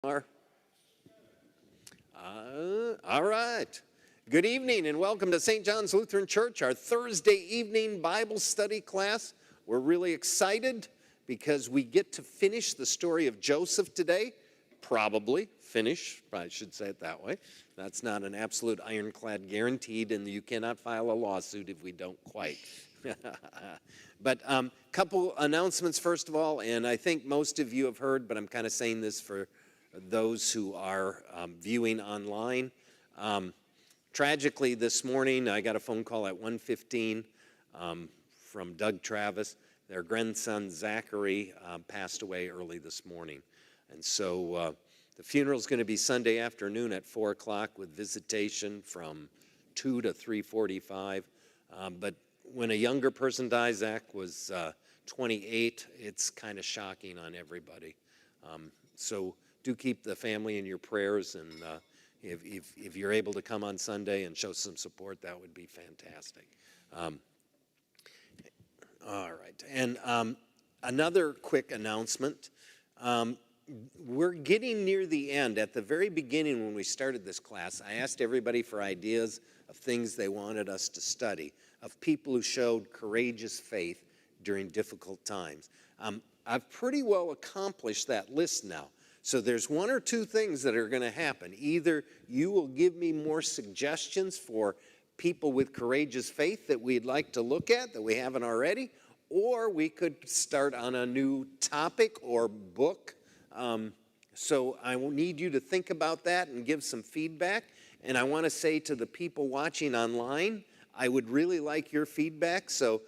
All right. Good evening and welcome to St. John's Lutheran Church, our Thursday evening Bible study class. We're really excited because we get to finish the story of Joseph today. Probably finish, I should say it that way. That's not an absolute ironclad guaranteed, and you cannot file a lawsuit if we don't quite. But couple announcements first of all, and I think most of you have heard, but I'm kind of saying this for those who are viewing online. Tragically, this morning, I got a phone call at 1:15 from Doug Travis. Their grandson, Zachary, passed away early this morning. And so the funeral is going to be Sunday afternoon at 4 o'clock with visitation from 2 to 3:45. But when a younger person dies, Zach was 28, it's kind of shocking on everybody. So do keep the family in your prayers, and if you're able to come on Sunday and show some support, that would be fantastic. All right, and another quick announcement. We're getting near the end. At the very beginning when we started this class, I asked everybody for ideas of things they wanted us to study, of people who showed courageous faith during difficult times. I've pretty well accomplished that list now. So there's one or two things that are going to happen. Either you will give me more suggestions for people with courageous faith that we'd like to look at that we haven't already, or we could start on a new topic or book. So I will need you to think about that and give some feedback. And I want to say to the people watching online, I would really like your feedback. So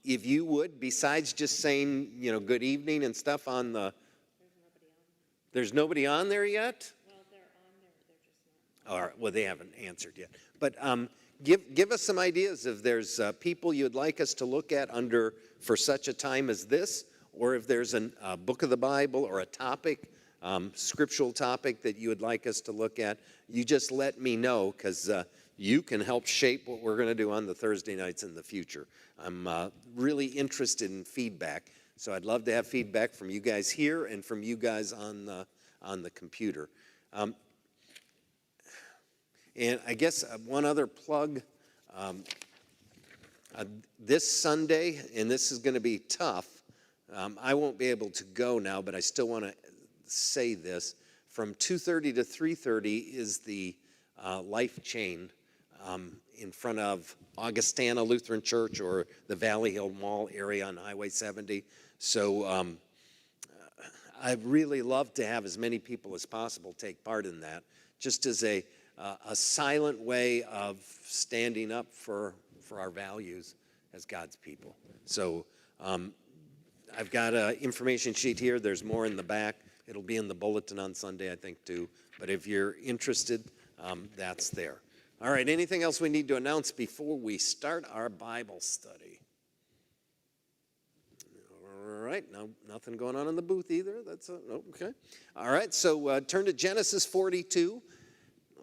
if you would, besides just saying, good evening and stuff on the... There's nobody on there yet? Well, they're on there, they're just not. All right, well, they haven't answered yet. But give us some ideas if there's people you'd like us to look at for such a time as this, or if there's a book of the Bible or a topic, scriptural topic that you would like us to look at. You just let me know, because you can help shape what we're going to do on the Thursday nights in the future. I'm really interested in feedback. So I'd love to have feedback from you guys here and from you guys on the computer. And I guess one other plug. This Sunday, and this is going to be tough, I won't be able to go now, but I still want to say this. From 2:30 to 3:30 is the Life Chain in front of Augustana Lutheran Church or the Valley Hill Mall area on Highway 70. So I'd really love to have as many people as possible take part in that, just as a silent way of standing up for our values as God's people. So I've got an information sheet here. There's more in the back. It'll be in the bulletin on Sunday, I think, too. But if you're interested, that's there. All right, anything else we need to announce before we start our Bible study? All right, no, nothing going on in the booth either. That's okay. All right, so turn to Genesis 42.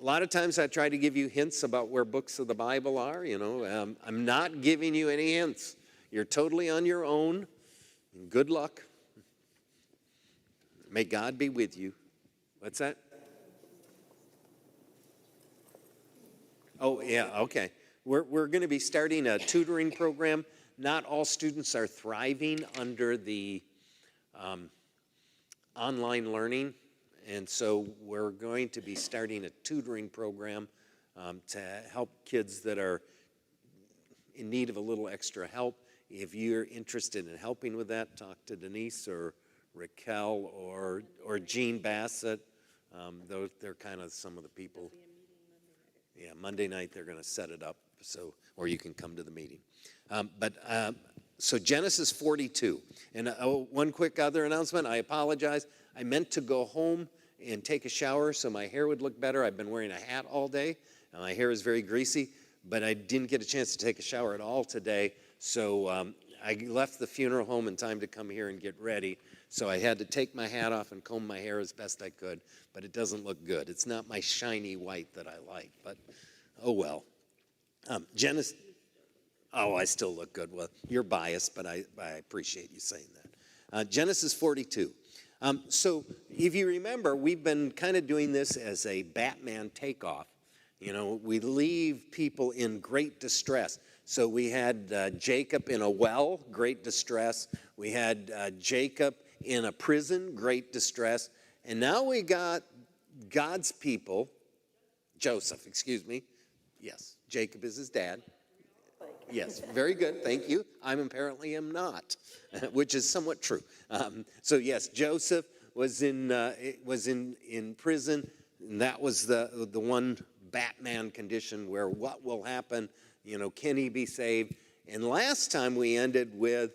A lot of times I try to give you hints about where books of the Bible are. I'm not giving you any hints. You're totally on your own. Good luck. May God be with you. What's that? Oh, yeah, okay. We're going to be starting a tutoring program. Not all students are thriving under the online learning, and so we're going to be starting a tutoring program to help kids that are in need of a little extra help. If you're interested in helping with that, talk to Denise or Raquel or Jean Bassett. They're kind of some of the people. Yeah, Monday night they're going to set it up, or you can come to the meeting. So Genesis 42. And one quick other announcement. I apologize. I meant to go home and take a shower so my hair would look better. I've been wearing a hat all day, and my hair is very greasy, but I didn't get a chance to take a shower at all today. So I left the funeral home in time to come here and get ready. So I had to take my hat off and comb my hair as best I could, but it doesn't look good. It's not my shiny white that I like, but oh well. Genesis. Oh, I still look good. Well, you're biased, but I appreciate you saying that. Genesis 42. So if you remember, we've been kind of doing this as a Batman takeoff. You know, we leave people in great distress. So we had Jacob in a well, great distress. We had Jacob in a prison, great distress. And now we got God's people, Joseph, excuse me. Yes, Jacob is his dad. Yes, very good, thank you. I apparently am not, which is somewhat true. So yes, Joseph was in prison, and that was the one Batman condition where what will happen, you know, can he be saved? And last time we ended with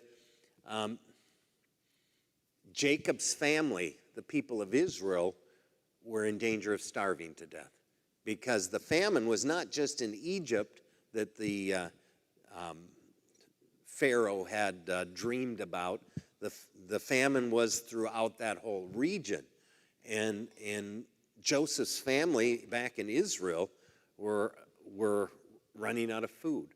Jacob's family, the people of Israel, were in danger of starving to death because the famine was not just in Egypt that the Pharaoh had dreamed about. The famine was throughout that whole region. And Joseph's family back in Israel were running out of food.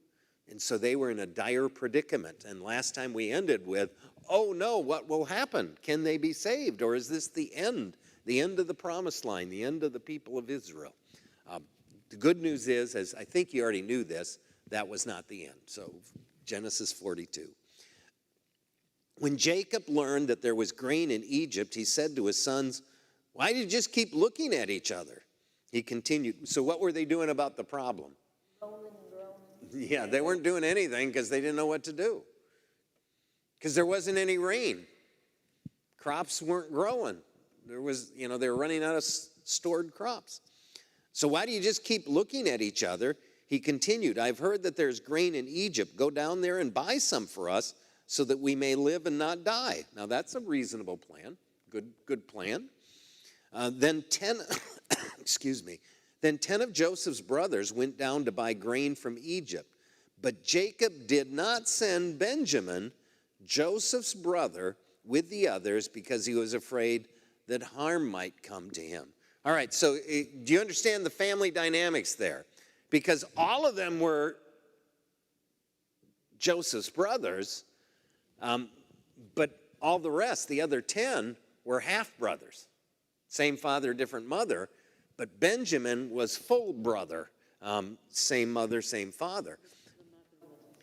And so they were in a dire predicament. And last time we ended with, oh no, what will happen? Can they be saved? Or is this the end of the promised line, the end of the people of Israel? The good news is, as I think you already knew this, that was not the end. So Genesis 42. When Jacob learned that there was grain in Egypt, he said to his sons, why do you just keep looking at each other? He continued. So what were they doing about the problem? Rolling. Yeah, they weren't doing anything because they didn't know what to do. Because there wasn't any rain. Crops weren't growing. They were running out of stored crops. So why do you just keep looking at each other? He continued, I've heard that there's grain in Egypt. Go down there and buy some for us so that we may live and not die. Now that's a reasonable plan. Good plan. Then 10 of Joseph's brothers went down to buy grain from Egypt. But Jacob did not send Benjamin, Joseph's brother, with the others because he was afraid that harm might come to him. All right, so do you understand the family dynamics there? Because all of them were Joseph's brothers, but all the rest, the other 10, were half-brothers. Same father, different mother, but Benjamin was full brother, same mother, same father.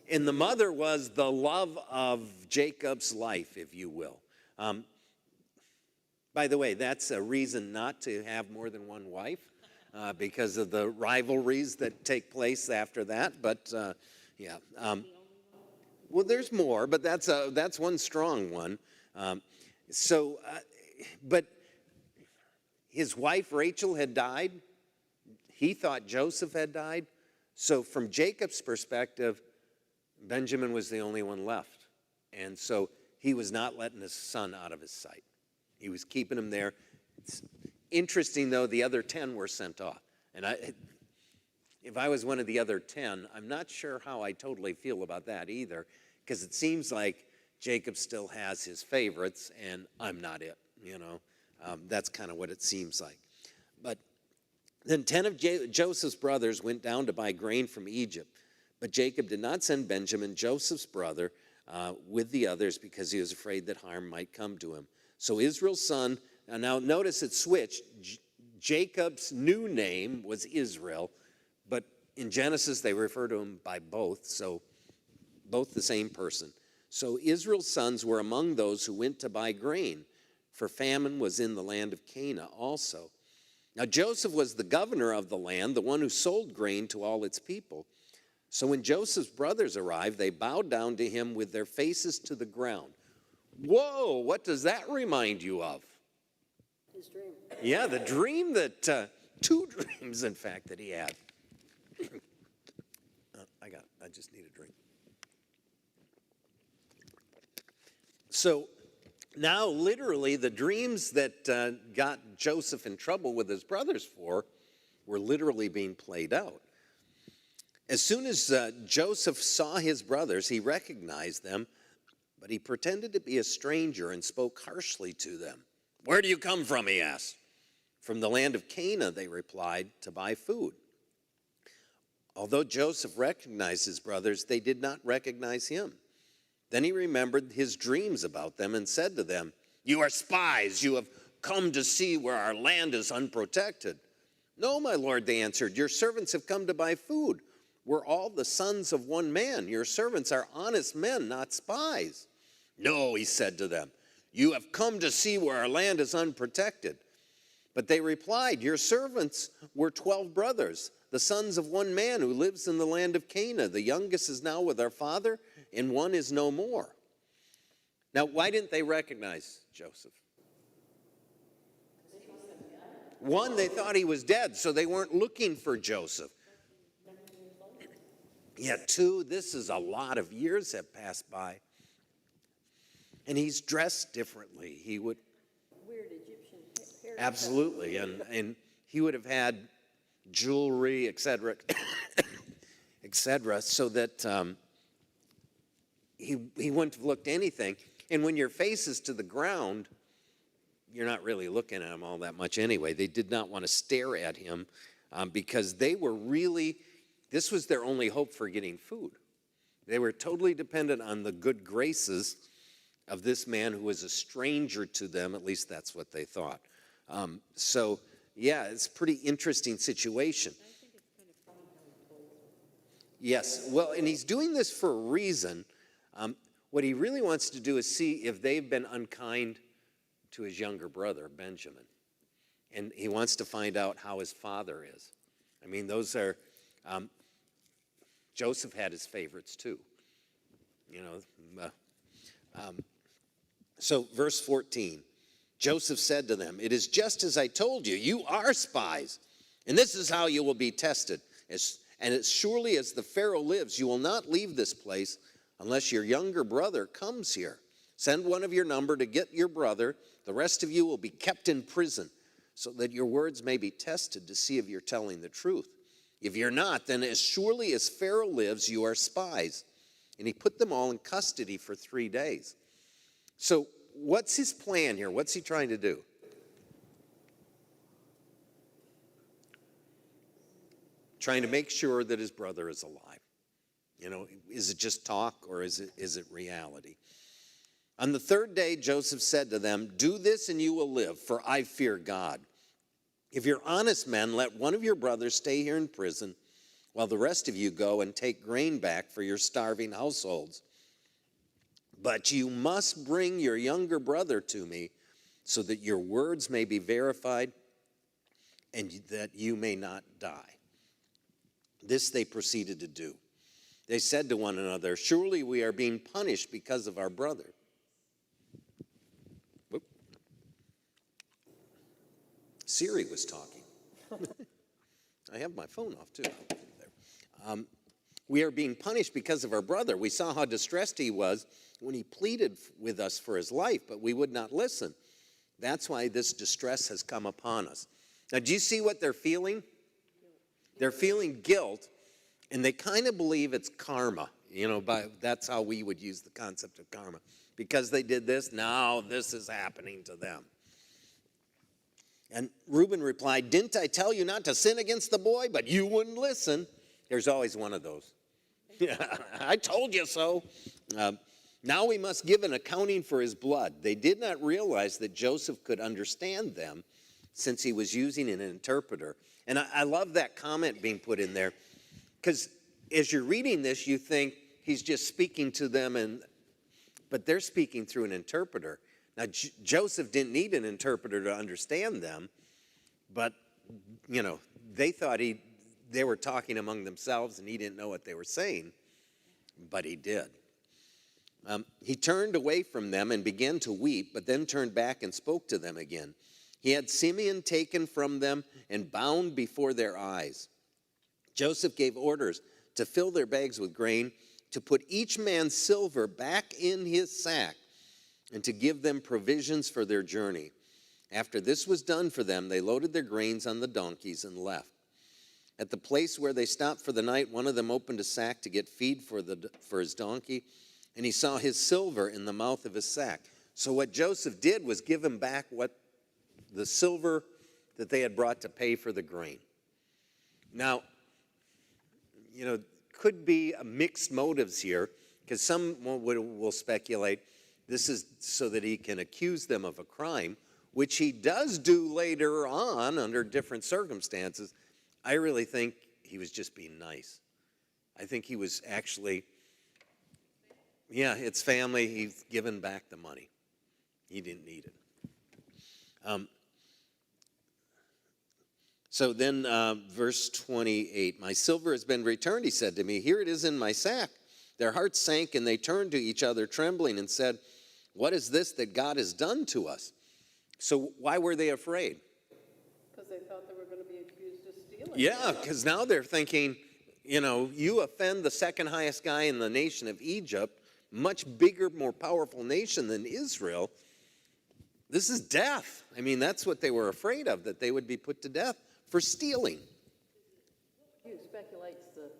And the mother was the love of Jacob's life, if you will. By the way, that's a reason not to have more than one wife because of the rivalries that take place after that. But yeah, well, there's more, but that's one strong one. But his wife Rachel had died. He thought Joseph had died. So from Jacob's perspective, Benjamin was the only one left. And so he was not letting his son out of his sight. He was keeping him there. It's interesting, though, the other 10 were sent off. And if I was one of the other 10, I'm not sure how I totally feel about that either, because it seems like Jacob still has his favorites, and I'm not it, you know. That's kind of what it seems like. But then 10 of Joseph's brothers went down to buy grain from Egypt. But Jacob did not send Benjamin, Joseph's brother, with the others because he was afraid that harm might come to him. So Israel's son, and now notice it switched. Jacob's new name was Israel, but in Genesis they refer to him by both, so both the same person. So Israel's sons were among those who went to buy grain, for famine was in the land of Canaan also. Now Joseph was the governor of the land, the one who sold grain to all its people. So when Joseph's brothers arrived, they bowed down to him with their faces to the ground. Whoa, what does that remind you of? His dream. Yeah, the dream that, two dreams, in fact, that he had. I just need a drink. So now, literally, the dreams that got Joseph in trouble with his brothers were literally being played out. As soon as Joseph saw his brothers, he recognized them, but he pretended to be a stranger and spoke harshly to them. Where do you come from, he asked. From the land of Canaan, they replied, to buy food. Although Joseph recognized his brothers, they did not recognize him. Then he remembered his dreams about them and said to them, You are spies. You have come to see where our land is unprotected. No, my lord, they answered. Your servants have come to buy food. We're all the sons of one man. Your servants are honest men, not spies. No, he said to them. You have come to see where our land is unprotected. But they replied, your servants were 12 brothers, the sons of one man who lives in the land of Canaan. The youngest is now with our father, and one is no more. Now, why didn't they recognize Joseph? One, they thought he was dead, so they weren't looking for Joseph. Yeah, two, this is a lot of years have passed by. And he's dressed differently. He would... Weird Egyptian hair. Absolutely, and he would have had jewelry, etc., etc., so that he wouldn't have looked anything. And when your face is to the ground, you're not really looking at him all that much anyway. They did not want to stare at him because they were really, this was their only hope for getting food. They were totally dependent on the good graces of this man who was a stranger to them. At least that's what they thought. So, yeah, it's a pretty interesting situation. Yes, well, and he's doing this for a reason. What he really wants to do is see if they've been unkind to his younger brother, Benjamin. And he wants to find out how his father is. I mean, those are, Joseph had his favorites too. You know, so verse 14, Joseph said to them, it is just as I told you, you are spies, and this is how you will be tested. And as surely as the Pharaoh lives, you will not leave this place unless your younger brother comes here. Send one of your number to get your brother. The rest of you will be kept in prison so that your words may be tested to see if you're telling the truth. If you're not, then as surely as Pharaoh lives, you are spies. And he put them all in custody for 3 days. So what's his plan here? What's he trying to do? Trying to make sure that his brother is alive. You know, is it just talk or is it reality? On the third day, Joseph said to them, do this and you will live, for I fear God. If you're honest men, let one of your brothers stay here in prison while the rest of you go and take grain back for your starving households. But you must bring your younger brother to me so that your words may be verified and that you may not die. This they proceeded to do. They said to one another, surely we are being punished because of our brother. Whoop. Siri was talking. I have my phone off too. We are being punished because of our brother. We saw how distressed he was when he pleaded with us for his life, but we would not listen. That's why this distress has come upon us. Now, do you see what they're feeling? They're feeling guilt, and they kind of believe it's karma. You know, that's how we would use the concept of karma. Because they did this, now this is happening to them. And Reuben replied, didn't I tell you not to sin against the boy? But you wouldn't listen. There's always one of those. Yeah, I told you so. Now we must give an accounting for his blood. They did not realize that Joseph could understand them since he was using an interpreter. And I love that comment being put in there, because as you're reading this, you think he's just speaking to them, but they're speaking through an interpreter. Now, Joseph didn't need an interpreter to understand them, but, you know, they thought they were talking among themselves and he didn't know what they were saying, but he did. He turned away from them and began to weep, but then turned back and spoke to them again. He had Simeon taken from them and bound before their eyes. Joseph gave orders to fill their bags with grain, to put each man's silver back in his sack, and to give them provisions for their journey. After this was done for them, they loaded their grains on the donkeys and left. At the place where they stopped for the night, one of them opened a sack to get feed for his donkey, and he saw his silver in the mouth of his sack. So what Joseph did was give him back the silver that they had brought to pay for the grain. Now, you know, could be mixed motives here, because some will speculate, This is so that he can accuse them of a crime, which he does do later on under different circumstances. I really think he was just being nice. I think he was actually, yeah, it's family. He's given back the money. He didn't need it. So then verse 28, my silver has been returned, he said to me. Here it is in my sack. Their hearts sank and they turned to each other trembling and said, what is this that God has done to us? So why were they afraid? Because they thought they were going to be accused of stealing. Yeah, because now they're thinking, you know, you offend the second highest guy in the nation of Egypt, much bigger, more powerful nation than Israel. This is death. I mean, that's what they were afraid of, that they would be put to death for stealing. You speculates the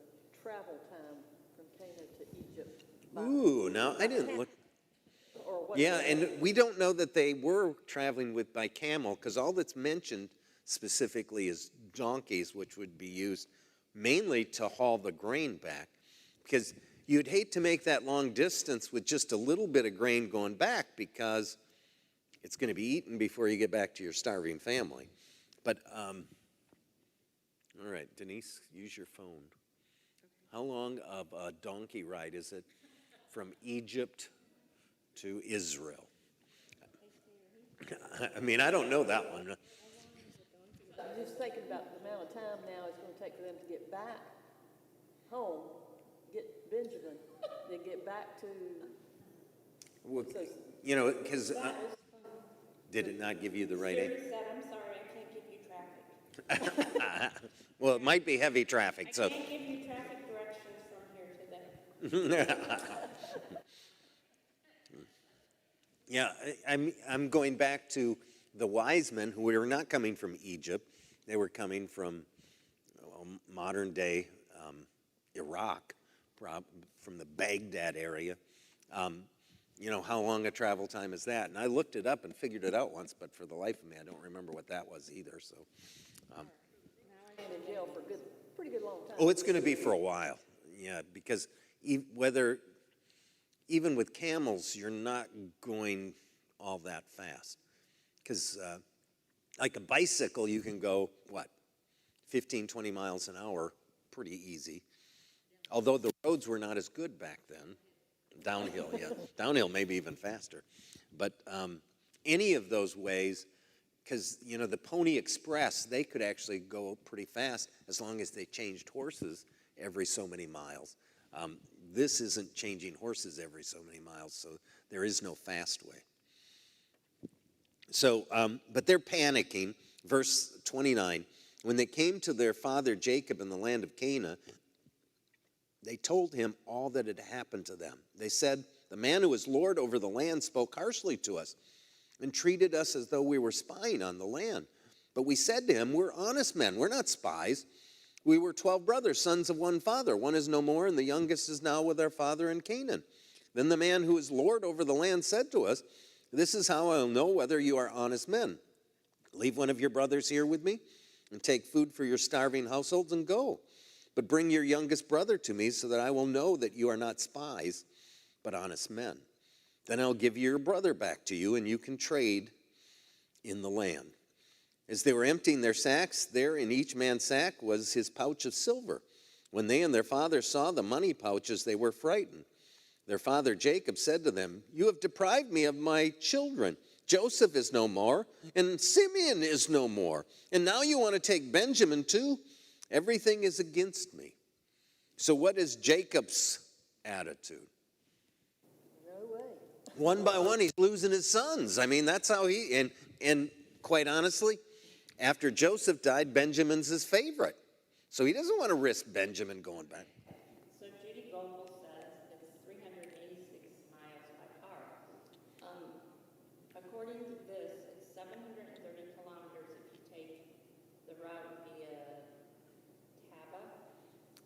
travel time from Canaan to Egypt. Ooh, now I didn't look. Or what? Yeah, and we don't know that they were traveling by camel, because all that's mentioned specifically is donkeys, which would be used mainly to haul the grain back. Because you'd hate to make that long distance with just a little bit of grain going back, because it's going to be eaten before you get back to your starving family. But, all right, Denise, use your phone. How long of a donkey ride is it from Egypt to Israel? I mean, I don't know that one. I'm just thinking about the amount of time now it's going to take for them to get back home, get Benjamin, then get back to. Well, you know, because did it not give you the right answer? I'm sorry, I can't give you traffic. Well, it might be heavy traffic, I so. can't give you traffic directions from here today. Yeah, I'm going back to the wise men who were not coming from Egypt. They were coming from modern day Iraq, from the Baghdad area. You know, how long a travel time is that? And I looked it up and figured it out once, but for the life of me, I don't remember what that was either. So, And in jail for a pretty good long time. oh, it's going to be for a while. Yeah, because even with camels, you're not going all that fast. Because like a bicycle, you can go, 15, 20 miles an hour, pretty easy. Although the roads were not as good back then. Downhill, yeah. Downhill maybe even faster. But any of those ways, because, you know, the Pony Express, they could actually go pretty fast as long as they changed horses every so many miles. This isn't changing horses every so many miles, so there is no fast way. So, but they're panicking. Verse 29, when they came to their father Jacob in the land of Canaan, they told him all that had happened to them. They said, the man who is Lord over the land spoke harshly to us and treated us as though we were spying on the land. But we said to him, we're honest men, we're not spies. We were 12 brothers, sons of one father. One is no more, and the youngest is now with our father in Canaan. Then the man who is Lord over the land said to us, this is how I'll know whether you are honest men. Leave one of your brothers here with me, and take food for your starving households, and go. But bring your youngest brother to me, so that I will know that you are not spies, but honest men. Then I'll give your brother back to you, and you can trade in the land. As they were emptying their sacks, there in each man's sack was his pouch of silver. When they and their father saw the money pouches, they were frightened. Their father Jacob said to them, you have deprived me of my children. Joseph is no more, and Simeon is no more. And now you want to take Benjamin too? Everything is against me. So what is Jacob's attitude? No way. One by one, he's losing his sons. I mean, that's how and quite honestly, after Joseph died, Benjamin's his favorite. So he doesn't want to risk Benjamin going back. So Judy Vogel says it's 386 miles by car. According to this, it's 730 kilometers if you take the route via Taba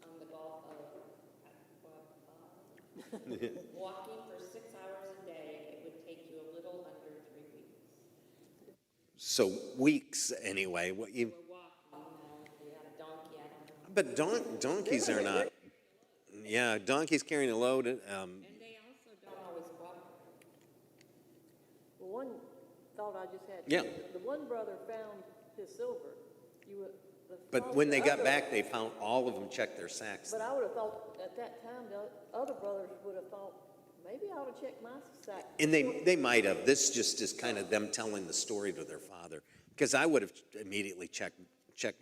on the Gulf of Walking for 6 hours a day, it would take you a little under 3 weeks. So weeks anyway. What you? We're walking, we had a donkey, I don't know. But donkeys are not. Yeah, donkeys carrying a load. And they also don't always walk. thought I just had. Yeah. The one brother found his silver. But when they got back, they found all of them checked their sacks. But I would have thought at that time, the other brothers would have thought, maybe I ought to check my sack. And they might have. This just is kind of them telling the story to their father. Because I would have immediately checked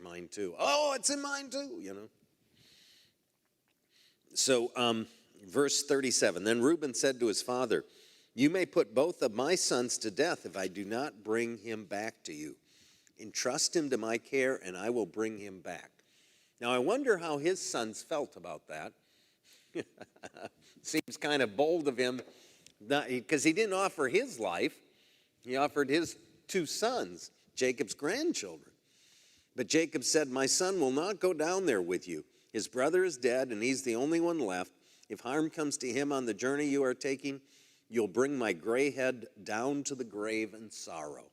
mine too. Oh, it's in mine too, you know. So verse 37, then Reuben said to his father, you may put both of my sons to death if I do not bring him back to you. Entrust him to my care, and I will bring him back. Now, I wonder how his sons felt about that. Seems kind of bold of him, because he didn't offer his life. He offered his two sons, Jacob's grandchildren. But Jacob said, my son will not go down there with you. His brother is dead, and he's the only one left. If harm comes to him on the journey you are taking, you'll bring my gray head down to the grave in sorrow.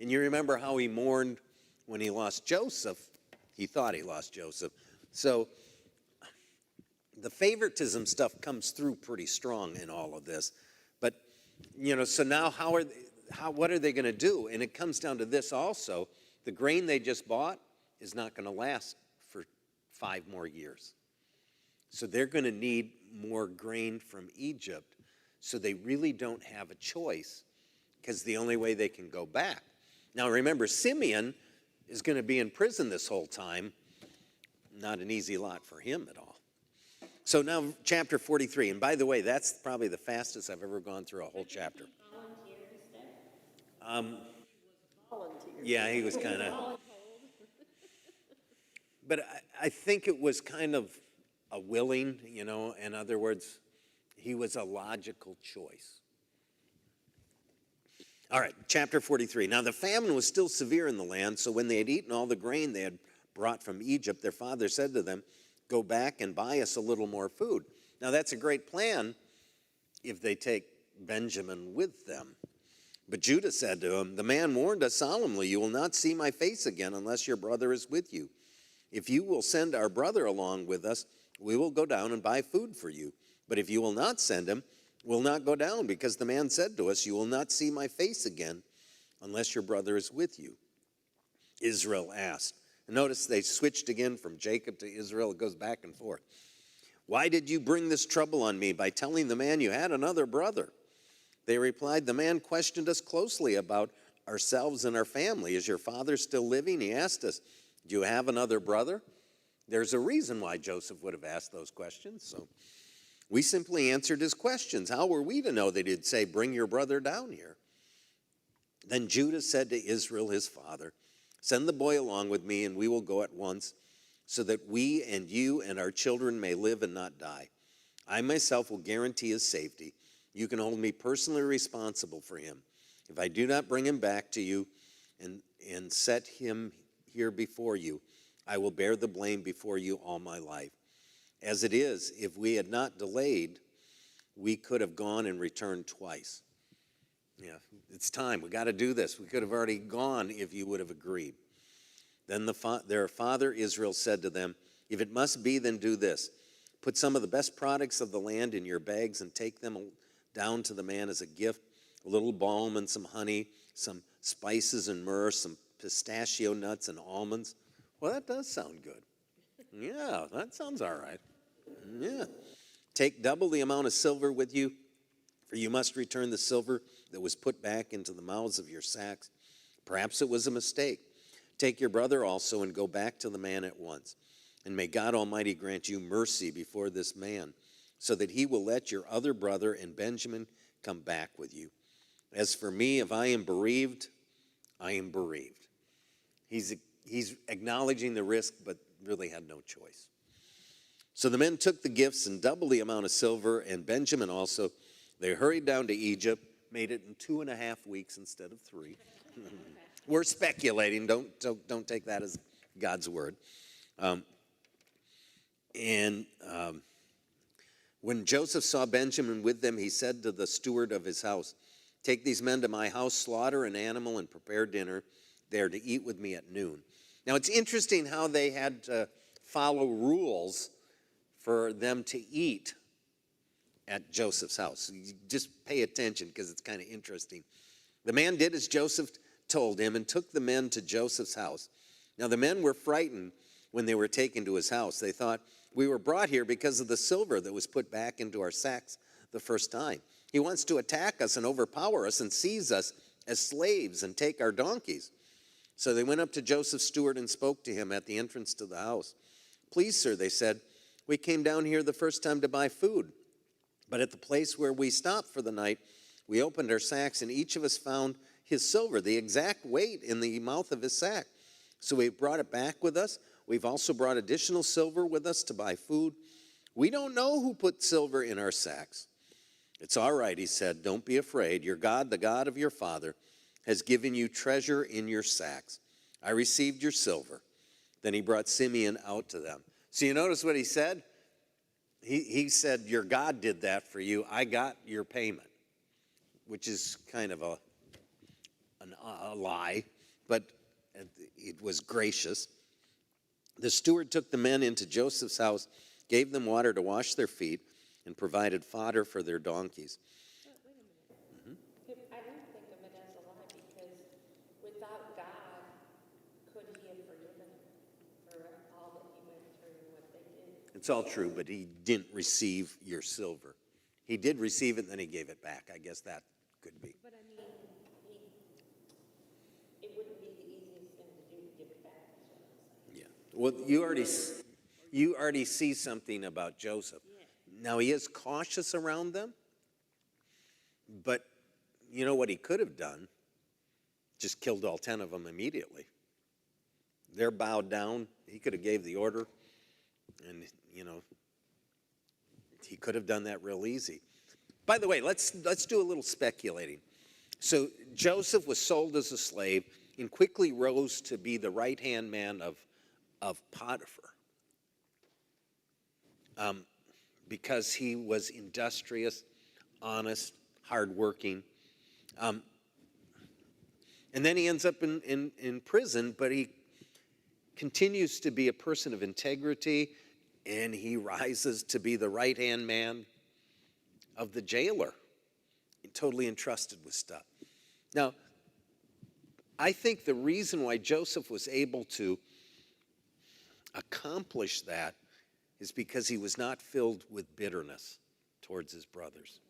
And you remember how he mourned when he lost Joseph. He thought he lost Joseph. So the favoritism stuff comes through pretty strong in all of this. But, you know, so now what are they going to do? And it comes down to this also. The grain they just bought is not going to last for 5 more years. So they're going to need more grain from Egypt. So they really don't have a choice, because the only way they can go back. Now remember, Simeon is going to be in prison this whole time. Not an easy lot for him at all. So now chapter 43. And by the way, that's probably the fastest I've ever gone through a whole chapter. Volunteer. Yeah, he was kind of. But I think it was kind of a willing, you know, in other words, he was a logical choice. All right, chapter 43. Now the famine was still severe in the land, so when they had eaten all the grain they had brought from Egypt, their father said to them, go back and buy us a little more food. Now that's a great plan if they take Benjamin with them. But Judah said to him, the man warned us solemnly, you will not see my face again unless your brother is with you. If you will send our brother along with us, we will go down and buy food for you. But if you will not send him, we'll not go down, because the man said to us, you will not see my face again unless your brother is with you. Israel asked. And notice they switched again from Jacob to Israel. It goes back and forth. Why did you bring this trouble on me by telling the man you had another brother? They replied, the man questioned us closely about ourselves and our family. Is your father still living? He asked us, do you have another brother? There's a reason why Joseph would have asked those questions. So we simply answered his questions. How were we to know that he'd say, bring your brother down here? Then Judah said to Israel, his father, send the boy along with me, and we will go at once, so that we and you and our children may live and not die. I myself will guarantee his safety. You can hold me personally responsible for him. If I do not bring him back to you and set him here before you, I will bear the blame before you all my life. As it is, if we had not delayed, we could have gone and returned twice. Yeah, it's time. We got to do this. We could have already gone if you would have agreed. Then their father Israel said to them, if it must be, then do this. Put some of the best products of the land in your bags and take them down to the man as a gift, a little balm and some honey, some spices and myrrh, some pistachio nuts and almonds. Well, that does sound good. Yeah, that sounds all right. Yeah. Take double the amount of silver with you, for you must return the silver that was put back into the mouths of your sacks. Perhaps it was a mistake. Take your brother also and go back to the man at once. And may God Almighty grant you mercy before this man, so that he will let your other brother and Benjamin come back with you. As for me, if I am bereaved, I am bereaved. He's acknowledging the risk, but really had no choice. So the men took the gifts and double the amount of silver, and Benjamin also. They hurried down to Egypt, made it in 2.5 weeks instead of 3. We're speculating. Don't take that as God's word. When Joseph saw Benjamin with them, he said to the steward of his house, take these men to my house, slaughter an animal, and prepare dinner there to eat with me at noon. Now, it's interesting how they had to follow rules for them to eat at Joseph's house. You just pay attention, because it's kind of interesting. The man did as Joseph told him and took the men to Joseph's house. Now the men were frightened when they were taken to his house. They thought, we were brought here because of the silver that was put back into our sacks the first time. He wants to attack us and overpower us and seize us as slaves and take our donkeys. So they went up to Joseph's steward and spoke to him at the entrance to the house. Please, sir, they said, we came down here the first time to buy food. But at the place where we stopped for the night, we opened our sacks and each of us found his silver, the exact weight in the mouth of his sack. So we brought it back with us. We've also brought additional silver with us to buy food. We don't know who put silver in our sacks. It's all right, he said. Don't be afraid. Your God, the God of your father, has given you treasure in your sacks. I received your silver. Then he brought Simeon out to them. So you notice what he said? He said, your God did that for you. I got your payment, which is kind of a lie, but it was gracious. The steward took the men into Joseph's house, gave them water to wash their feet, and provided fodder for their donkeys. I don't think of it as a lie because without God, could he have forgiven him for all that he went through and what they did? It's all true, but he didn't receive your silver. He did receive it, and then he gave it back. I guess that could be. But I mean, it wouldn't be the easiest thing to do to give it back. Is what I'm saying. Yeah. Well, you already see something about Joseph. Yeah. Now, he is cautious around them, but you know what he could have done? Just killed all 10 of them immediately. They're bowed down. He could have gave the order, and, he could have done that real easy. By the way, let's do a little speculating. So Joseph was sold as a slave and quickly rose to be the right-hand man of Potiphar. Because he was industrious, honest, hardworking. And then he ends up in prison, but he continues to be a person of integrity, and he rises to be the right-hand man of the jailer, totally entrusted with stuff. Now, I think the reason why Joseph was able to accomplish that is because he was not filled with bitterness towards his brothers.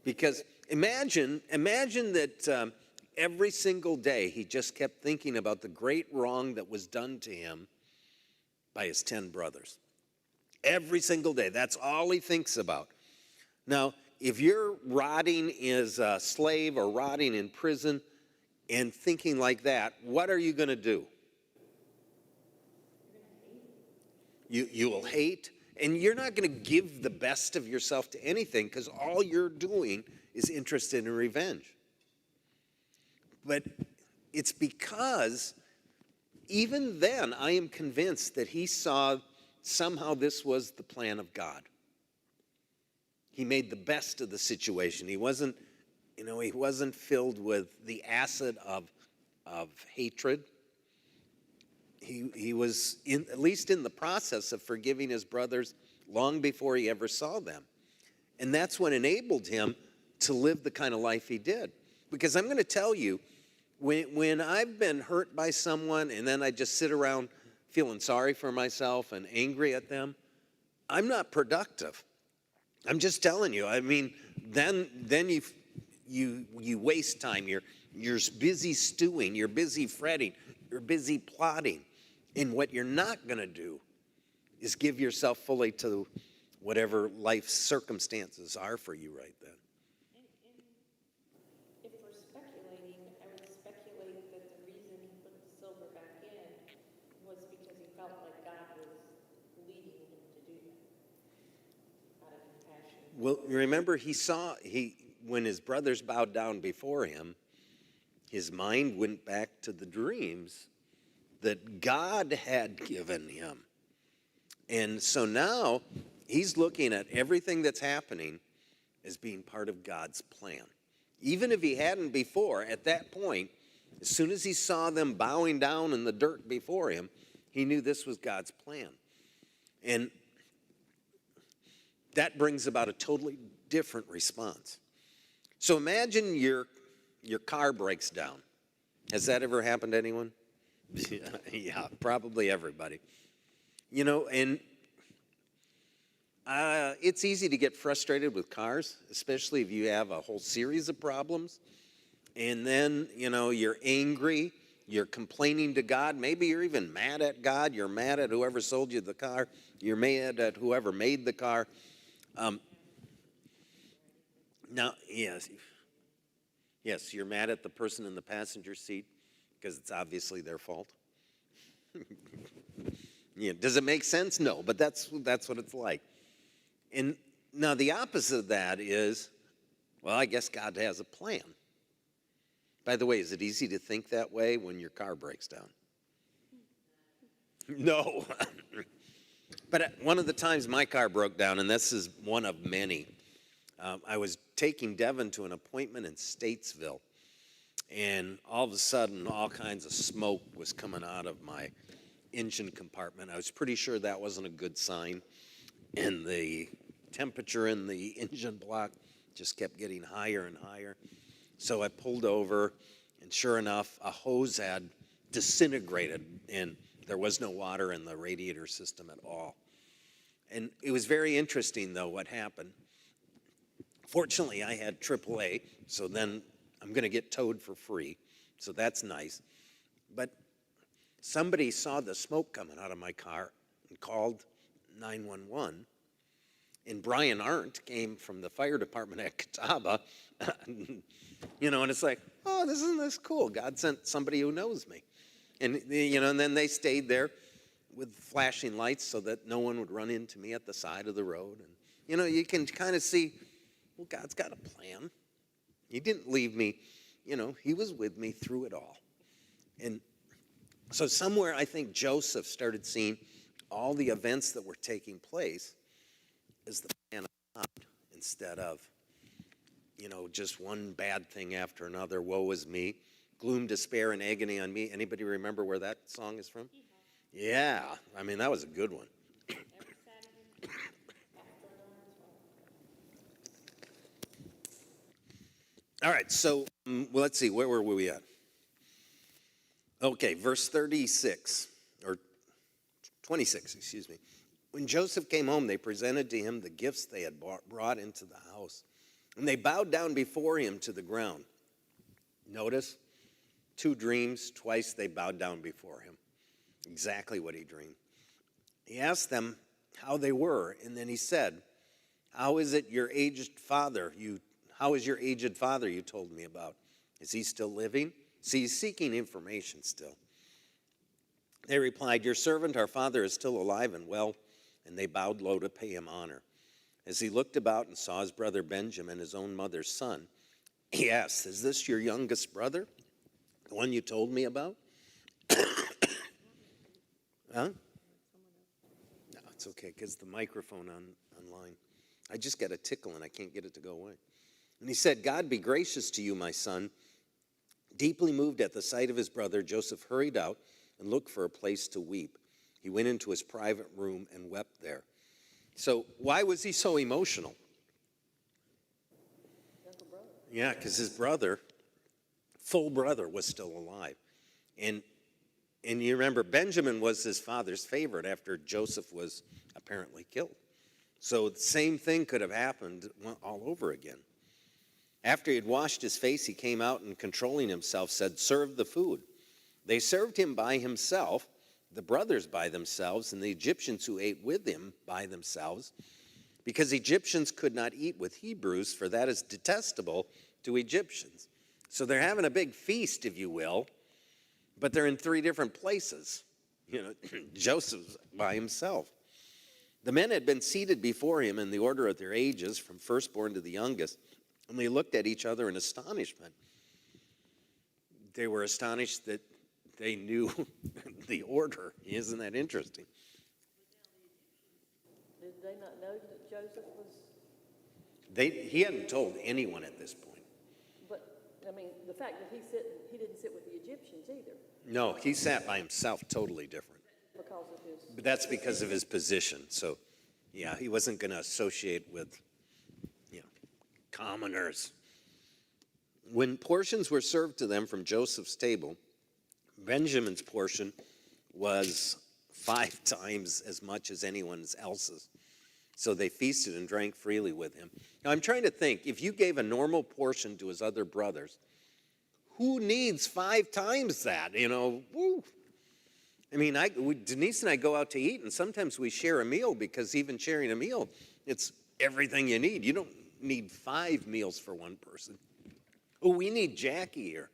Because imagine that every single day he just kept thinking about the great wrong that was done to him by his 10 brothers. Every single day, that's all he thinks about. Now, if you're rotting as a slave or rotting in prison and thinking like that, what are you going to do? You will hate, and you're not going to give the best of yourself to anything because all you're doing is interested in revenge. But it's because even then I am convinced that he saw somehow this was the plan of God. He made the best of the situation. He wasn't filled with the acid of hatred. He was at least in the process of forgiving his brothers long before he ever saw them. And that's what enabled him to live the kind of life he did. Because I'm going to tell you, when I've been hurt by someone and then I just sit around feeling sorry for myself and angry at them, I'm not productive. I'm just telling you. I mean, then you waste time. You're busy stewing. You're busy fretting. You're busy plotting. And what you're not going to do is give yourself fully to whatever life's circumstances are for you right then. And if we're speculating, I would speculate that the reason he put the silver back in was because he felt like God was leading him to do that out of compassion. Well, remember, when his brothers bowed down before him, his mind went back to the dreams that God had given him. And so now he's looking at everything that's happening as being part of God's plan. Even if he hadn't before, at that point, as soon as he saw them bowing down in the dirt before him, he knew this was God's plan. And that brings about a totally different response. So imagine you're your car breaks down. Has that ever happened to anyone? Yeah, probably everybody. You know, and it's easy to get frustrated with cars, especially if you have a whole series of problems. And then, you know, you're angry, you're complaining to God. Maybe you're even mad at God. You're mad at whoever sold you the car. You're mad at whoever made the car. Now, yes, you're mad at the person in the passenger seat because it's obviously their fault. Yeah, does it make sense? No, but that's what it's like. And now the opposite of that is, well, I guess God has a plan. By the way, is it easy to think that way when your car breaks down? No. But one of the times my car broke down, and this is one of many, I was taking Devin to an appointment in Statesville, and all of a sudden, all kinds of smoke was coming out of my engine compartment. I was pretty sure that wasn't a good sign, and the temperature in the engine block just kept getting higher and higher. So I pulled over, and sure enough, a hose had disintegrated, and there was no water in the radiator system at all. And it was very interesting, though, what happened. Fortunately, I had AAA, so then I'm going to get towed for free, so that's nice. But somebody saw the smoke coming out of my car and called 911. And Brian Arndt came from the fire department at Catawba, you know, and it's like, oh, isn't this cool? God sent somebody who knows me. And, you know, and then they stayed there with flashing lights so that no one would run into me at the side of the road. And, you know, you can kind of see, well, God's got a plan. He didn't leave me, you know, he was with me through it all. And so somewhere I think Joseph started seeing all the events that were taking place as the plan of God instead of, you know, just one bad thing after another. Woe is me, gloom, despair, and agony on me. Anybody remember where that song is from? Yeah, I mean, that was a good one. All right, so well, let's see, where were we at? Okay, verse 36, or 26, excuse me. When Joseph came home, they presented to him the gifts they had brought into the house. And they bowed down before him to the ground. Notice, 2 dreams, twice they bowed down before him. Exactly what he dreamed. He asked them how they were, and then he said, how is your aged father you told me about? Is he still living? See, he's seeking information still. They replied, your servant, our father, is still alive and well, and they bowed low to pay him honor. As he looked about and saw his brother Benjamin, his own mother's son, he asked, is this your youngest brother, the one you told me about? Huh? No, it's okay, because the microphone online. I just got a tickle and I can't get it to go away. And he said, God be gracious to you, my son. Deeply moved at the sight of his brother, Joseph hurried out and looked for a place to weep. He went into his private room and wept there. So why was he so emotional? Yeah, because his brother, full brother, was still alive. And you remember, Benjamin was his father's favorite after Joseph was apparently killed. So the same thing could have happened all over again. After he had washed his face, he came out and, controlling himself, said, serve the food. They served him by himself, the brothers by themselves, and the Egyptians who ate with him by themselves, because Egyptians could not eat with Hebrews, for that is detestable to Egyptians. So they're having a big feast, if you will, but they're in 3 different places. You know, Joseph's by himself. The men had been seated before him in the order of their ages, from firstborn to the youngest, and they looked at each other in astonishment. They were astonished that they knew the order. Isn't that interesting? Did they not know that Joseph was? He hadn't told anyone at this point. But, I mean, the fact that he didn't sit with the Egyptians either. No, he sat by himself, totally different. Because of his. But that's because of his position. So, yeah, he wasn't going to associate with, you know, commoners. When portions were served to them from Joseph's table, Benjamin's portion was 5 times as much as anyone else's. So they feasted and drank freely with him. Now I'm trying to think, if you gave a normal portion to his other brothers, who needs 5 times that, Woo. I mean, Denise and I go out to eat, and sometimes we share a meal, because even sharing a meal, it's everything you need. You don't need 5 meals for one person. Oh, we need Jackie here.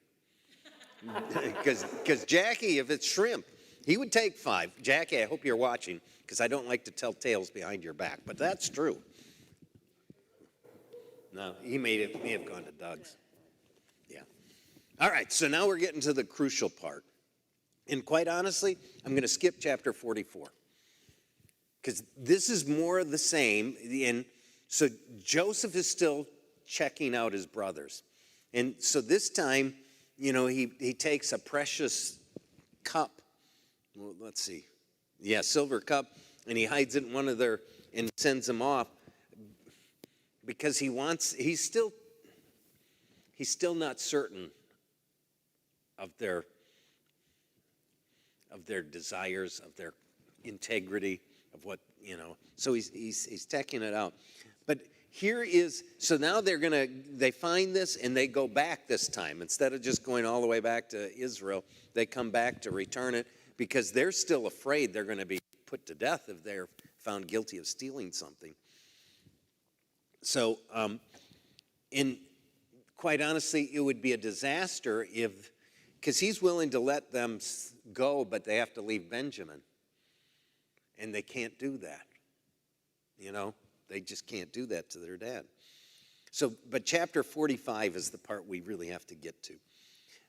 Because Jackie, if it's shrimp, he would take 5. Jackie, I hope you're watching, because I don't like to tell tales behind your back, but that's true. No, he may have gone to Doug's. Yeah. All right, so now we're getting to the crucial part. And quite honestly, I'm going to skip chapter 44, because this is more of the same. And so Joseph is still checking out his brothers. And so this time, he takes a precious cup. Well, let's see. Yeah, silver cup. And he hides it in one of their, and sends them off, because he's still not certain of their desires, of their integrity, of what, so he's checking it out. But so now they find this, and they go back this time. Instead of just going all the way back to Israel, they come back to return it, because they're still afraid they're going to be put to death if they're found guilty of stealing something. So, quite honestly, it would be a disaster because he's willing to let them go, but they have to leave Benjamin. And they can't do that. They just can't do that to their dad. So, but chapter 45 is the part we really have to get to.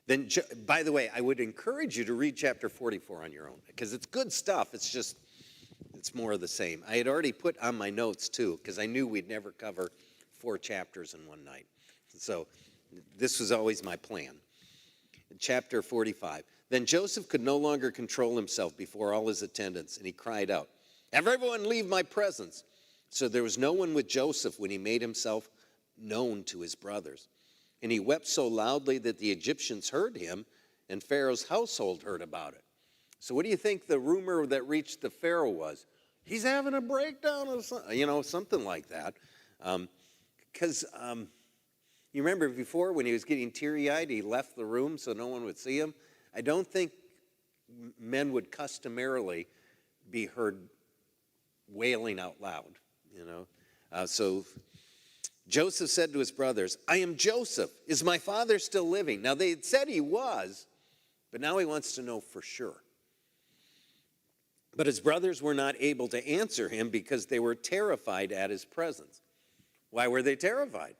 Then, by the way, I would encourage you to read chapter 44 on your own, because it's good stuff. It's more of the same. I had already put on my notes, too, because I knew we'd never cover 4 chapters in one night. So this was always my plan. Chapter 45. Then Joseph could no longer control himself before all his attendants, and he cried out, "Have everyone leave my presence." So there was no one with Joseph when he made himself known to his brothers. And he wept so loudly that the Egyptians heard him, and Pharaoh's household heard about it. So what do you think the rumor that reached the Pharaoh was? He's having a breakdown of something like that. Because you remember before, when he was getting teary-eyed, he left the room so no one would see him. I don't think men would customarily be heard wailing out loud, So Joseph said to his brothers, "I am Joseph. Is my father still living?" Now they had said he was, but now he wants to know for sure. But his brothers were not able to answer him, because they were terrified at his presence. Why were they terrified?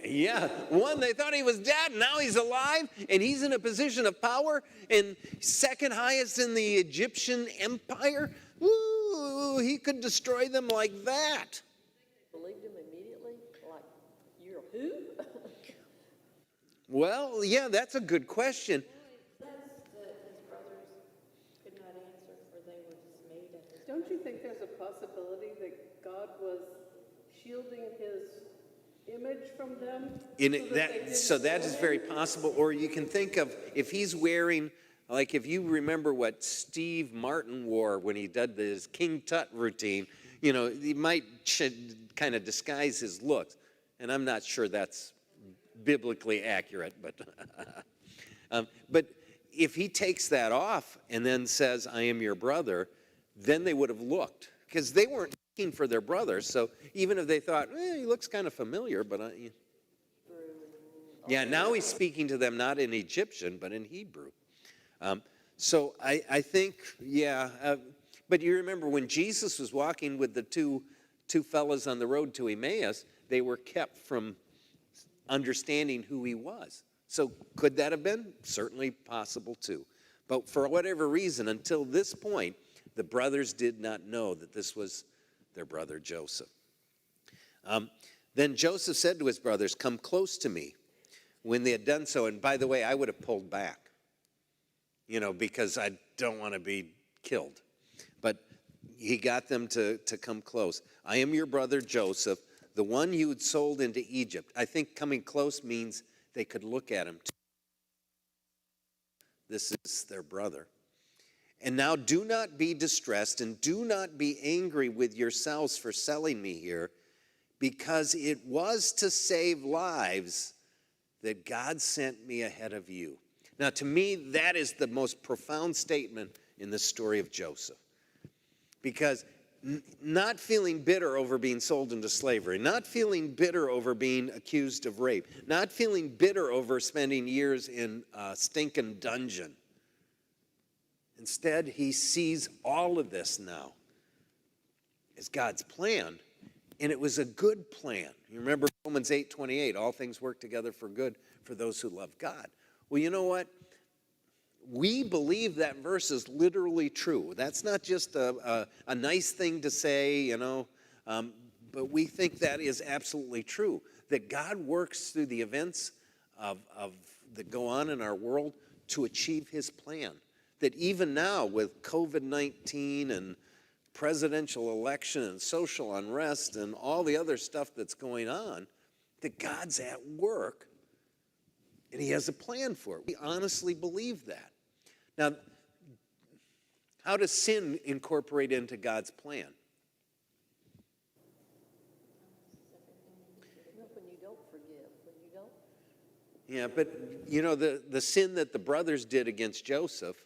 Yeah, one, they thought he was dead. Now he's alive, and he's in a position of power, and second highest in the Egyptian empire. Woo, he could destroy them like that. Believed him immediately? Like, you're who? Well, yeah, that's a good question. Well, it says that his brothers could not answer, for they were dismayed at his. Don't you think there's a possibility that God was shielding his image from them? So that is very possible. Or you can think of, if he's wearing, like if you remember what Steve Martin wore when he did his King Tut routine, he might kind of disguise his looks. And I'm not sure that's biblically accurate, but if he takes that off and then says, "I am your brother," then they would have looked, because they weren't looking for their brother. So even if they thought, he looks kind of familiar, but yeah, now he's speaking to them not in Egyptian, but in Hebrew. So I think, but you remember when Jesus was walking with the two fellas on the road to Emmaus, they were kept from understanding who he was. So could that have been? Certainly possible too. But for whatever reason, until this point, the brothers did not know that this was their brother Joseph. Then Joseph said to his brothers, "Come close to me." When they had done so, and by the way, I would have pulled back, because I don't want to be killed. But he got them to come close. "I am your brother Joseph, the one you had sold into Egypt. I think coming close means they could look at him. This is their brother. And now do not be distressed and do not be angry with yourselves for selling me here, because it was to save lives that God sent me ahead of you. Now, to me, that is the most profound statement in the story of Joseph. Because not feeling bitter over being sold into slavery, not feeling bitter over being accused of rape, not feeling bitter over spending years in a stinking dungeon. Instead, he sees all of this now as God's plan, and it was a good plan. You remember Romans 8:28, all things work together for good for those who love God. Well, you know what? We believe that verse is literally true. That's not just a nice thing to say, but we think that is absolutely true, that God works through the events that go on in our world to achieve his plan. That even now with COVID-19 and presidential election and social unrest and all the other stuff that's going on, that God's at work and he has a plan for it. We honestly believe that. Now, how does sin incorporate into God's plan? When you don't forgive, when you don't. Yeah, but the sin that the brothers did against Joseph,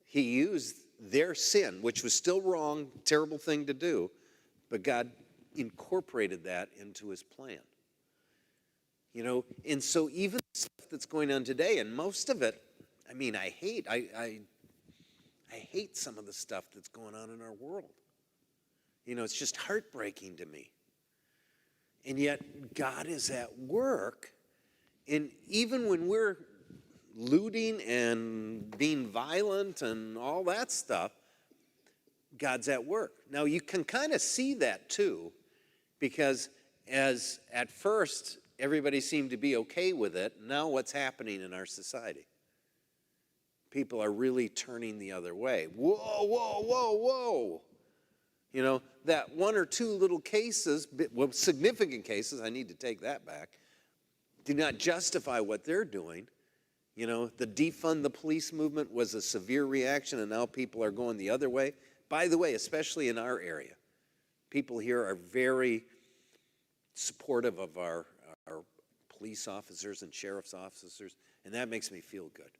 he used their sin, which was still wrong, terrible thing to do, but God incorporated that into his plan. And so even the stuff that's going on today, and most of it, I hate some of the stuff that's going on in our world. It's just heartbreaking to me. And yet God is at work, and even when we're looting and being violent and all that stuff, God's at work. Now you can kind of see that too, because as at first everybody seemed to be okay with it, now what's happening in our society? People are really turning the other way. Whoa, whoa, whoa, whoa. That one or two little cases, significant cases, I need to take that back, do not justify what they're doing. The defund the police movement was a severe reaction, and now people are going the other way. By the way, especially in our area, people here are very supportive of our police officers and sheriff's officers, and that makes me feel good.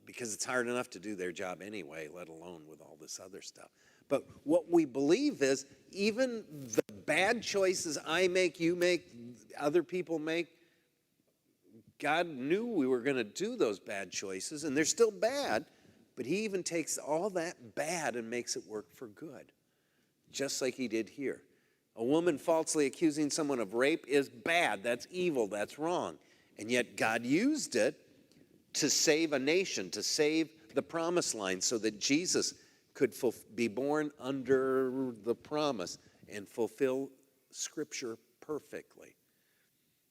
Because it's hard enough to do their job anyway, let alone with all this other stuff. But what we believe is even the bad choices I make, you make, other people make, God knew we were going to do those bad choices, and they're still bad, but he even takes all that bad and makes it work for good, just like he did here. A woman falsely accusing someone of rape is bad. That's evil. That's wrong. And yet God used it to save a nation, to save the promised line so that Jesus could be born under the promise and fulfill Scripture perfectly.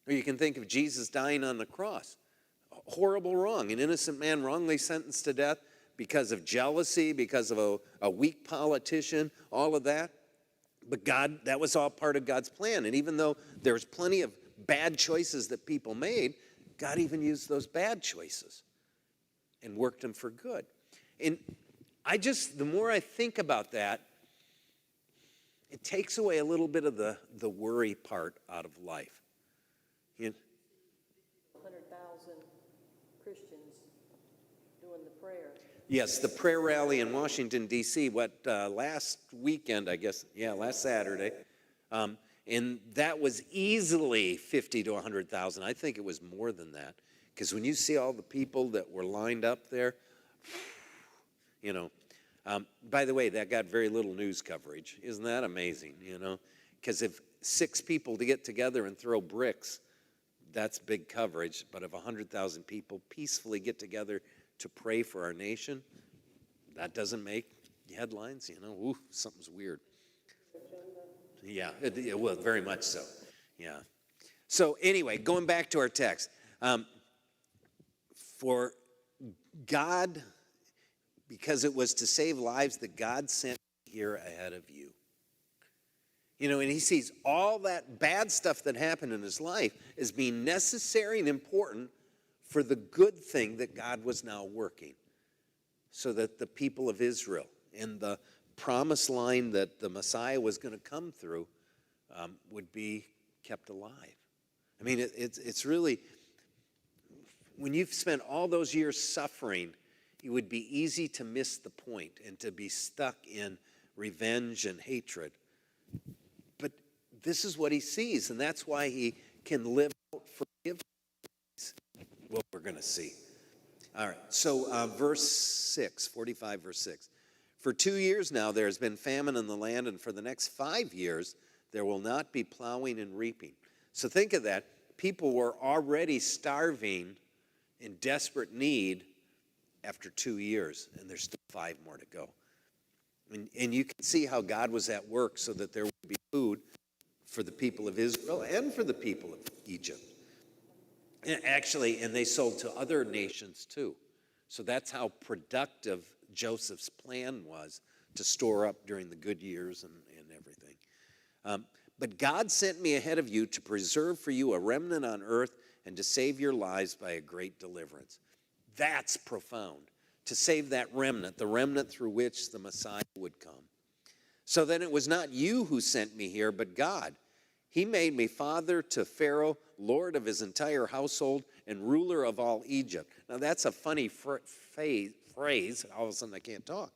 Or you can think of Jesus dying on the cross. A horrible wrong. An innocent man wrongly sentenced to death because of jealousy, because of a weak politician, all of that. But God, that was all part of God's plan. And even though there's plenty of bad choices that people made, God even used those bad choices and worked them for good. And the more I think about that, it takes away a little bit of the worry part out of life. 100,000 Christians doing the prayer. Yes, the prayer rally in Washington, D.C., last weekend, I guess, last Saturday. And that was easily 50 to 100,000. I think it was more than that. Because when you see all the people that were lined up there, by the way, that got very little news coverage. Isn't that amazing, Because if 6 people to get together and throw bricks, that's big coverage. But if 100,000 people peacefully get together to pray for our nation, that doesn't make headlines, Ooh, something's weird. Yeah, it will, very much so. Yeah. So anyway, going back to our text. For God, because it was to save lives that God sent here ahead of you. You know, and he sees all that bad stuff that happened in his life as being necessary and important for the good thing that God was now working, so that the people of Israel and the promised line that the Messiah was going to come through would be kept alive. I mean, it's really, when you've spent all those years suffering, it would be easy to miss the point and to be stuck in revenge and hatred. But this is what he sees, and that's why he can live out forgiveness. What we're going to see. All right, so verse 6, 45, verse 6. For 2 years now there has been famine in the land, and for the next 5 years there will not be plowing and reaping. So think of that. People were already starving in desperate need after 2 years, and there's still 5 more to go. And you can see how God was at work so that there would be food for the people of Israel and for the people of Egypt. And actually, and they sold to other nations too. So that's how productive Joseph's plan was, to store up during the good years and everything. But God sent me ahead of you to preserve for you a remnant on earth and to save your lives by a great deliverance. That's profound, to save that remnant, the remnant through which the Messiah would come. So then it was not you who sent me here, but God. He made me father to Pharaoh, lord of his entire household, and ruler of all Egypt. Now that's a funny phrase. All of a sudden I can't talk.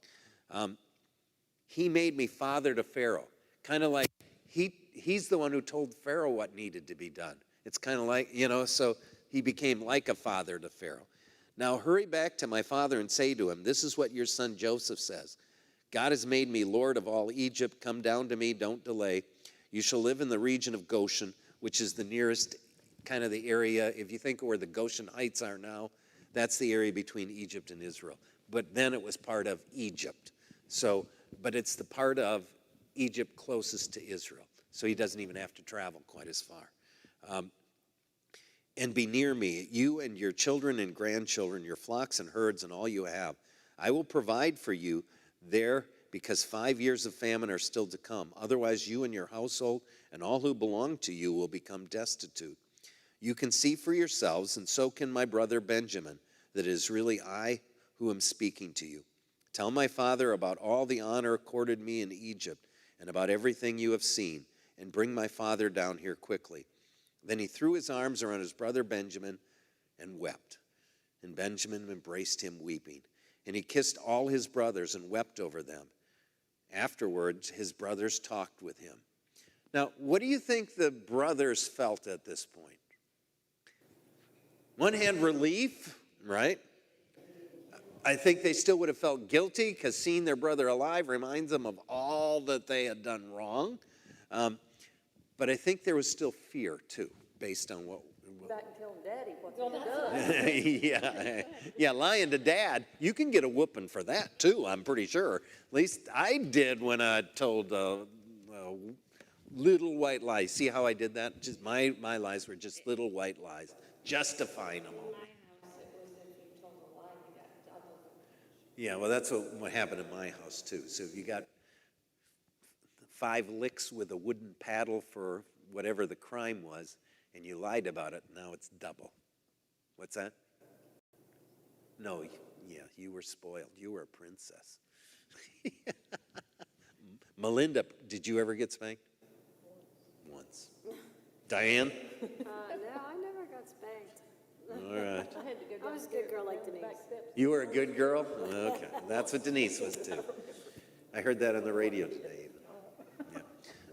He made me father to Pharaoh. Kind of like he's the one who told Pharaoh what needed to be done. It's kind of like, so he became like a father to Pharaoh. Now hurry back to my father and say to him, this is what your son Joseph says. God has made me lord of all Egypt. Come down to me, don't delay. You shall live in the region of Goshen, which is the nearest kind of the area. If you think of where the Goshen Heights are now, that's the area between Egypt and Israel. But then it was part of Egypt. But it's the part of Egypt closest to Israel. So he doesn't even have to travel quite as far. And be near me, you and your children and grandchildren, your flocks and herds and all you have. I will provide for you there, because 5 years of famine are still to come. Otherwise, you and your household and all who belong to you will become destitute. You can see for yourselves, and so can my brother Benjamin, that it is really I who am speaking to you. Tell my father about all the honor accorded me in Egypt and about everything you have seen, and bring my father down here quickly. Then he threw his arms around his brother Benjamin and wept. And Benjamin embraced him weeping. And he kissed all his brothers and wept over them. Afterwards, his brothers talked with him. Now, what do you think the brothers felt at this point? One hand, relief, right? I think they still would have felt guilty because seeing their brother alive reminds them of all that they had done wrong. But I think there was still fear, too, based on what... Back and telling Daddy what he done. Yeah, lying to Dad. You can get a whooping for that, too, I'm pretty sure. At least I did when I told little white lies. See how I did that? Just my lies were just little white lies, justifying them all. In my house, it was if you told a lie, you got double. Yeah, well, that's what happened in my house, too. So if you got 5 licks with a wooden paddle for whatever the crime was, and you lied about it, now it's double. What's that? No, yeah, you were spoiled. You were a princess. Melinda, did you ever get spanked? Once. Diane? No, I never got spanked. All right. I had to go I was a good girl like Denise. You were a good girl? Okay, that's what Denise was, too. I heard that on the radio today. Yeah.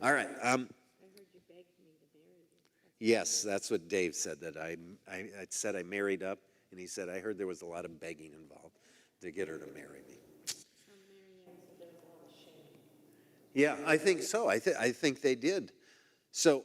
All right. I heard you begged me to marry you. Yes, that's what Dave said, that I said I married up, and he said, I heard there was a lot of begging involved to get her to marry me. Yeah, I think so. I think they did. So,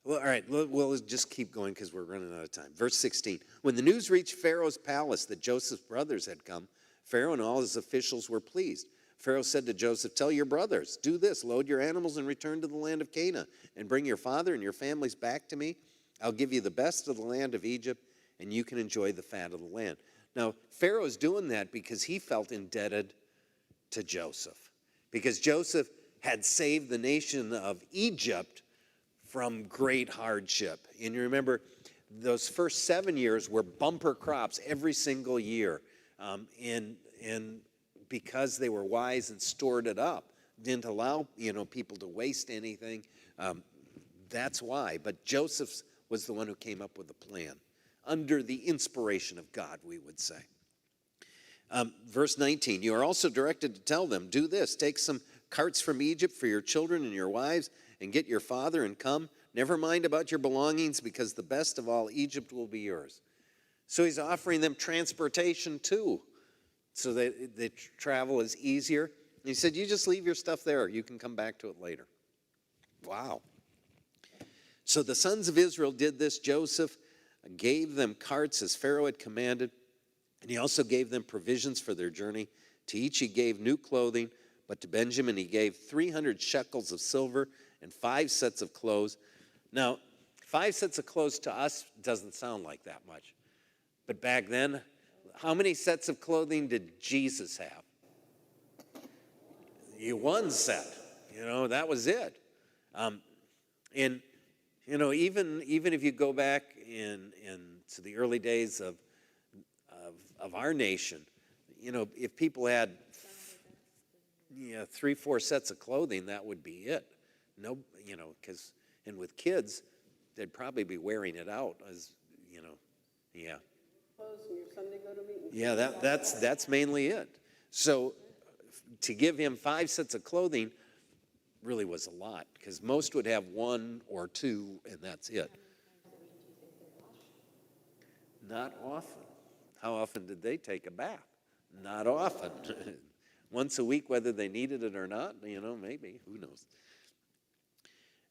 well, all right, we'll just keep going because we're running out of time. Verse 16, when the news reached Pharaoh's palace that Joseph's brothers had come, Pharaoh and all his officials were pleased. Pharaoh said to Joseph, tell your brothers, do this, load your animals and return to the land of Canaan, and bring your father and your families back to me. I'll give you the best of the land of Egypt, and you can enjoy the fat of the land. Now, Pharaoh's doing that because he felt indebted to Joseph. Because Joseph had saved the nation of Egypt from great hardship. And you remember, those first 7 years were bumper crops every single year. And because they were wise and stored it up, didn't allow people to waste anything. That's why. But Joseph was the one who came up with the plan, under the inspiration of God, we would say. Verse 19, you are also directed to tell them, do this, take some carts from Egypt for your children and your wives, and get your father and come. Never mind about your belongings, because the best of all Egypt will be yours. So he's offering them transportation too, so that the travel is easier. And he said, you just leave your stuff there. You can come back to it later. Wow. So the sons of Israel did this. Joseph gave them carts as Pharaoh had commanded, and he also gave them provisions for their journey. To each he gave new clothing, but to Benjamin he gave 300 shekels of silver and 5 sets of clothes. Now, 5 sets of clothes to us doesn't sound like that much. But back then, how many sets of clothing did Jesus have? One set. That was it. And even if you go back to the early days of our nation, if people had 3-4 sets of clothing, that would be it. No, and with kids, they'd probably be wearing it out, as yeah. Clothes and your Sunday go to meeting. Yeah, that's mainly it. So to give him 5 sets of clothing really was a lot, because most would have 1 or 2, and that's it. Not often. How often did they take a bath? Not often. Once a week, whether they needed it or not, maybe. Who knows?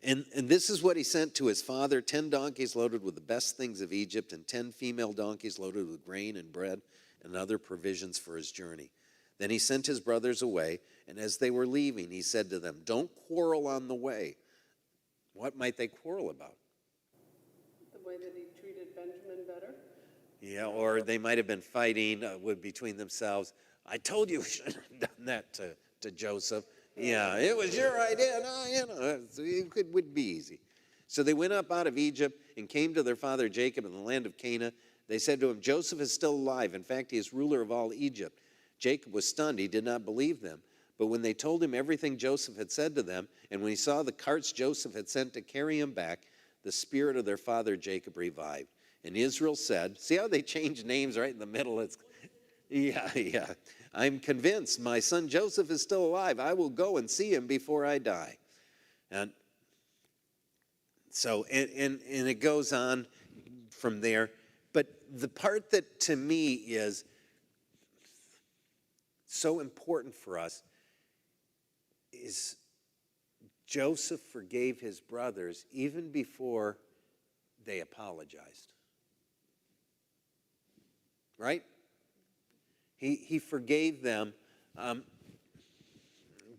And this is what he sent to his father, 10 donkeys loaded with the best things of Egypt, and 10 female donkeys loaded with grain and bread and other provisions for his journey. Then he sent his brothers away, and as they were leaving, he said to them, don't quarrel on the way. What might they quarrel about? The way that he treated Benjamin better. Yeah, or they might have been fighting between themselves. I told you we shouldn't have done that to Joseph. Yeah, it was your idea. No, it would be easy. So they went up out of Egypt and came to their father Jacob in the land of Canaan. They said to him, Joseph is still alive. In fact, he is ruler of all Egypt. Jacob was stunned. He did not believe them. But when they told him everything Joseph had said to them, and when he saw the carts Joseph had sent to carry him back, the spirit of their father Jacob revived. And Israel said, see how they changed names right in the middle? Yeah. I'm convinced my son Joseph is still alive. I will go and see him before I die. And so, and it goes on from there. But the part that to me is so important for us is Joseph forgave his brothers even before they apologized. Right? He forgave them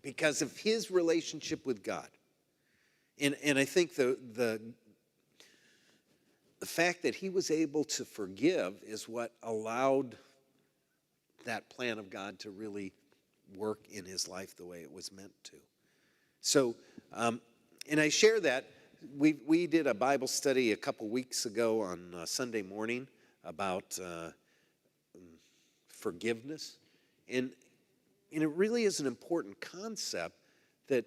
because of his relationship with God. And I think the fact that he was able to forgive is what allowed that plan of God to really work in his life the way it was meant to. So, and I share that. We did a Bible study a couple weeks ago on Sunday morning about forgiveness. And it really is an important concept that,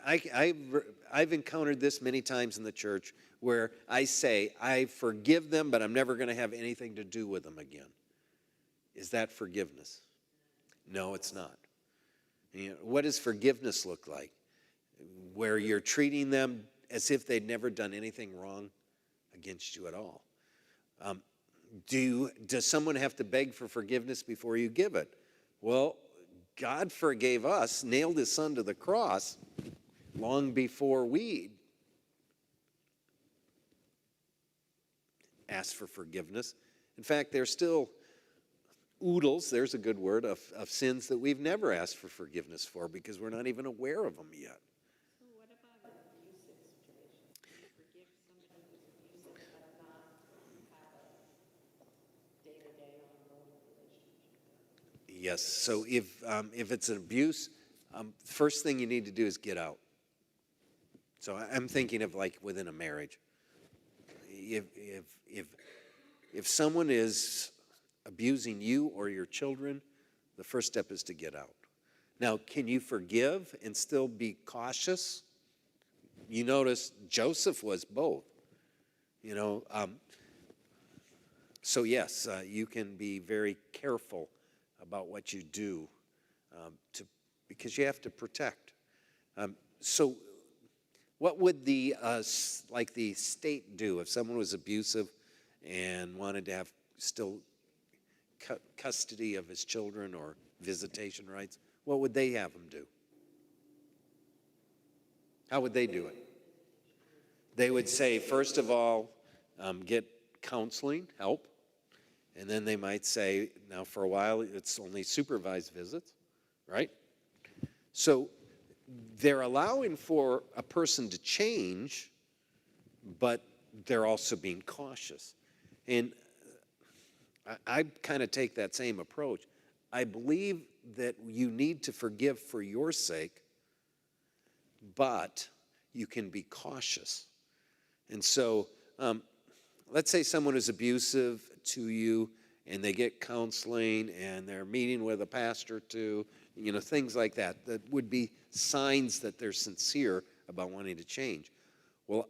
I've encountered this many times in the church where I say, I forgive them, but I'm never going to have anything to do with them again. Is that forgiveness? No, it's not. What does forgiveness look like? Where you're treating them as if they'd never done anything wrong against you at all. Does someone have to beg for forgiveness before you give it? Well, God forgave us, nailed his son to the cross long before we asked for forgiveness. In fact, there's still oodles, there's a good word, of sins that we've never asked for forgiveness for because we're not even aware of them yet. So what about an abusive situation? Do you forgive somebody who's abusive but not have a day-to-day ongoing relationship? Yes, so if it's an abuse, First thing you need to do is get out. So I'm thinking of like within a marriage. If someone is abusing you or your children, the first step is to get out. Now, can you forgive and still be cautious? You notice Joseph was both. So yes, you can be very careful about what you do because you have to protect. So what would the state do if someone was abusive and wanted to have still custody of his children or visitation rights? What would they have them do? How would they do it? They would say, first of all, get counseling, help. And then they might say, now for a while, it's only supervised visits, right? So they're allowing for a person to change, but they're also being cautious. And I kind of take that same approach. I believe that you need to forgive for your sake, but you can be cautious. And so let's say someone is abusive to you and they get counseling and they're meeting with a pastor too, things like that. That would be signs that they're sincere about wanting to change. Well,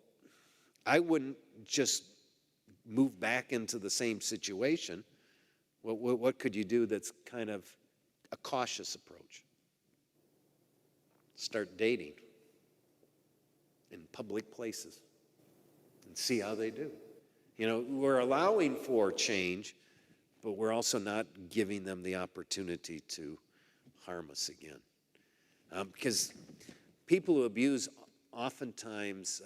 I wouldn't just move back into the same situation. What could you do that's kind of a cautious approach? Start dating in public places and see how they do. We're allowing for change, but we're also not giving them the opportunity to harm us again. Because people who abuse oftentimes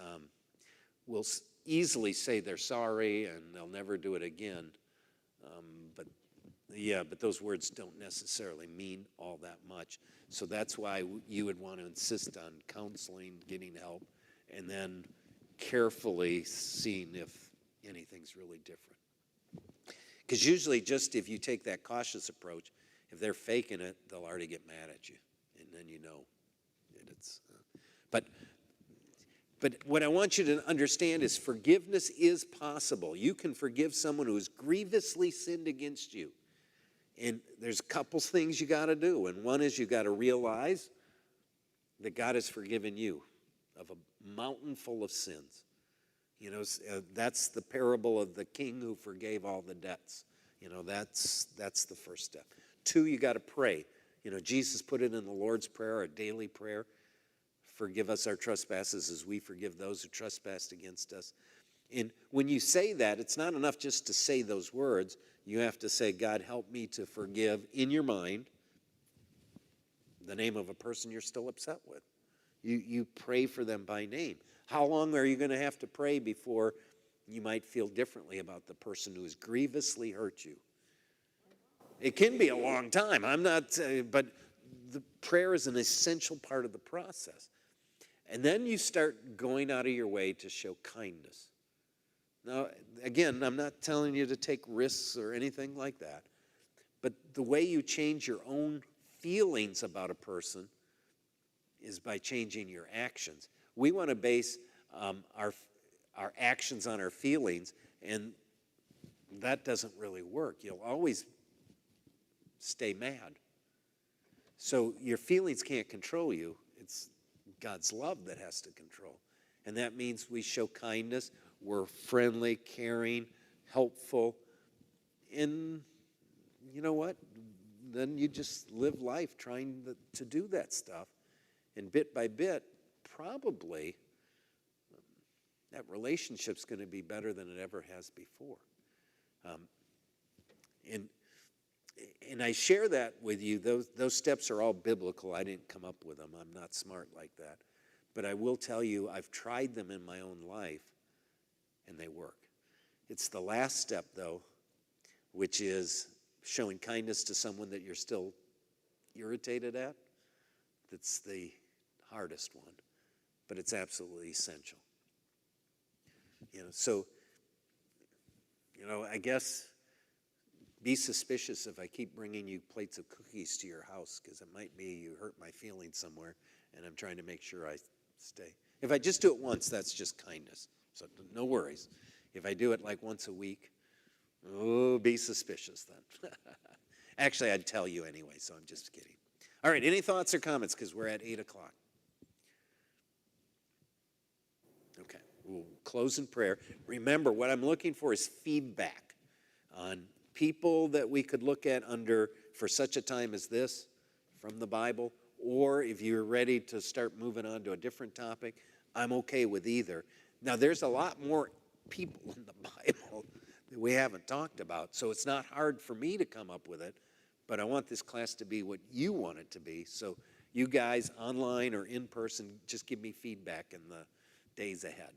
will easily say they're sorry and they'll never do it again. But those words don't necessarily mean all that much. So that's why you would want to insist on counseling, getting help, and then carefully seeing if anything's really different. Because usually just if you take that cautious approach, if they're faking it, they'll already get mad at you. And then you know that it's... But what I want you to understand is forgiveness is possible. You can forgive someone who has grievously sinned against you. And there's a couple things you got to do. And one is you got to realize that God has forgiven you of a mountain full of sins. That's the parable of the king who forgave all the debts. That's the first step. 2, you got to pray. Jesus put it in the Lord's Prayer, a daily prayer. Forgive us our trespasses as we forgive those who trespass against us. And when you say that, it's not enough just to say those words. You have to say, God, help me to forgive in your mind the name of a person you're still upset with. You pray for them by name. How long are you going to have to pray before you might feel differently about the person who has grievously hurt you? It can be a long time. But the prayer is an essential part of the process. And then you start going out of your way to show kindness. Now, again, I'm not telling you to take risks or anything like that. But the way you change your own feelings about a person is by changing your actions. We want to base our actions on our feelings, and that doesn't really work. You'll always stay mad. So your feelings can't control you. It's God's love that has to control. And that means we show kindness. We're friendly, caring, helpful. And you know what? Then you just live life trying to do that stuff. And bit by bit, probably that relationship's going to be better than it ever has before. And I share that with you. Those steps are all biblical. I didn't come up with them. I'm not smart like that. But I will tell you, I've tried them in my own life, and they work. It's the last step, though, which is showing kindness to someone that you're still irritated at. That's the hardest one, but it's absolutely essential. I guess Be suspicious if I keep bringing you plates of cookies to your house, because it might be you hurt my feelings somewhere, and I'm trying to make sure I stay. If I just do it once, that's just kindness. So no worries. If I do it like once a week, oh, be suspicious then. Actually, I'd tell you anyway, so I'm just kidding. All right, any thoughts or comments, because we're at 8 o'clock. Okay, we'll close in prayer. Remember, what I'm looking for is feedback on people that we could look at under for such a time as this from the Bible, or if you're ready to start moving on to a different topic, I'm okay with either. Now, there's a lot more people in the Bible that we haven't talked about, so it's not hard for me to come up with it, but I want this class to be what you want it to be, so you guys online or in person, just give me feedback in the days ahead.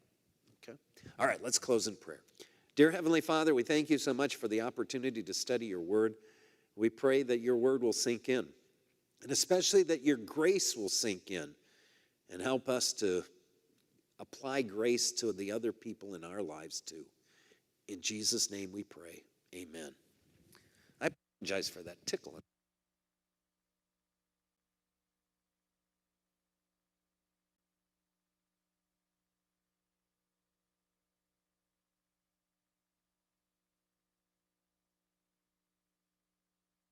Okay? All right, let's close in prayer. Dear Heavenly Father, we thank you so much for the opportunity to study your word. We pray that your word will sink in, and especially that your grace will sink in and help us to apply grace to the other people in our lives too. In Jesus' name we pray. Amen. I apologize for that tickling.